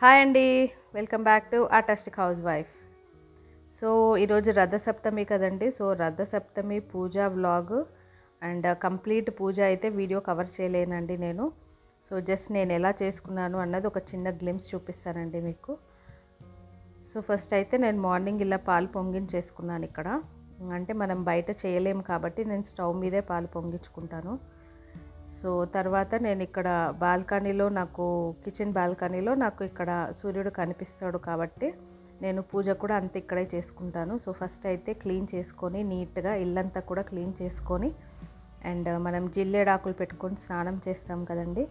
Hi అండి, welcome back to artistic housewife. So ఈరోజు రథసప్తమి కదండి. So Rathasaptami puja vlog and complete puja అయితే వీడియో కవర్ చేయలేనండి నేను. సో జస్ట్ నేను ఎలా చేసుకున్నాను అన్నది ఒక చిన్న గ్లిమ్స్ చూపిస్తానండి మీకు. సో ఫస్ట్ అయితే నేను మార్నింగ్ ఇలా పాలు పొంగించేసుకున్నాను. ఇక్కడ అంటే మనం బయట చేయలేము కాబట్టి నేను స్టవ్ మీదే పాలు పొంగించుకుంటాను. సో తర్వాత నేను ఇక్కడ బాల్కనీలో కిచెన్ బాల్కనీలో నాకు ఇక్కడ సూర్యుడు కనిపిస్తాడు కాబట్టి నేను పూజ కూడా అంత ఇక్కడే చేసుకుంటాను. సో ఫస్ట్ అయితే క్లీన్ చేసుకొని నీట్గా ఇల్లంతా కూడా క్లీన్ చేసుకొని అండ్ మనం జిల్లేడాకులు పెట్టుకొని స్నానం చేస్తాం కదండి.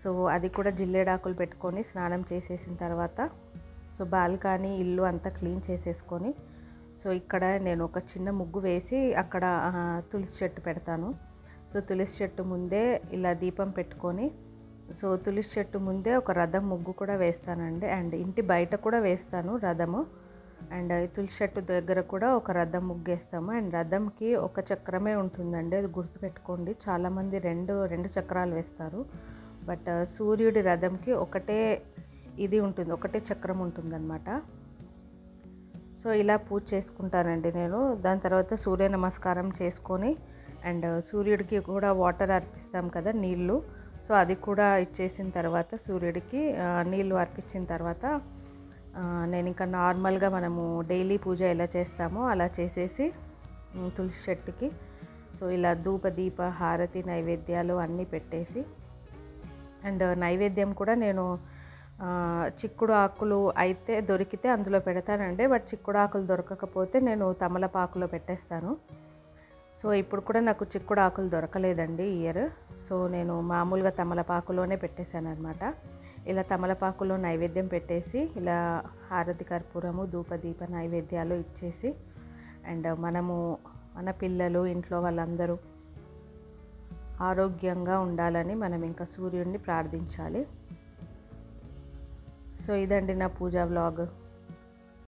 సో అది కూడా జిల్లేడాకులు పెట్టుకొని స్నానం చేసేసిన తర్వాత సో బాల్కనీ ఇల్లు అంతా క్లీన్ చేసేసుకొని సో ఇక్కడ నేను ఒక చిన్న ముగ్గు వేసి అక్కడ తులసి చెట్టు పెడతాను. సో తులసి చెట్టు ముందే ఇలా దీపం పెట్టుకొని సో తులసి చెట్టు ముందే ఒక రథం ముగ్గు కూడా వేస్తానండి. అండ్ ఇంటి బయట కూడా వేస్తాను రథము. అండ్ తులసి చెట్టు దగ్గర కూడా ఒక రథం ముగ్గు వేస్తాము. అండ్ రథంకి ఒక చక్రమే ఉంటుందండి, అది గుర్తుపెట్టుకోండి. చాలామంది రెండు చక్రాలు వేస్తారు. బట్ సూర్యుడి రథంకి ఒకటే ఇది ఉంటుంది, ఒకటే చక్రం ఉంటుందన్నమాట. సో ఇలా పూజ చేసుకుంటానండి నేను. దాని తర్వాత సూర్య నమస్కారం చేసుకొని అండ్ సూర్యుడికి కూడా వాటర్ అర్పిస్తాం కదా, నీళ్ళు. సో అది కూడా ఇచ్చేసిన తర్వాత సూర్యుడికి నీళ్ళు అర్పించిన తర్వాత నేను ఇంకా నార్మల్గా మనము డైలీ పూజ ఎలా చేస్తామో అలా చేసేసి తులసి చెట్టుకి సో ఇలా ధూప దీప హారతి నైవేద్యాలు అన్నీ పెట్టేసి అండ్ నైవేద్యం కూడా నేను చిక్కుడు ఆకులు అయితే దొరికితే అందులో పెడతానండి. బట్ చిక్కుడు ఆకులు దొరకకపోతే నేను తమలపాకులో పెట్టేస్తాను. సో ఇప్పుడు కూడా నాకు చిక్కుడు ఆకులు దొరకలేదండి ఇయర్. సో నేను మామూలుగా తమలపాకులోనే పెట్టేశాను అనమాట. ఇలా తమలపాకులో నైవేద్యం పెట్టేసి ఇలా హారతి కర్పూరము ధూపదీప నైవేద్యాలు ఇచ్చేసి అండ్ మన పిల్లలు ఇంట్లో వాళ్ళందరూ ఆరోగ్యంగా ఉండాలని మనం ఇంకా సూర్యుడిని ప్రార్థించాలి. సో ఇదండి నా పూజా వ్లాగ్.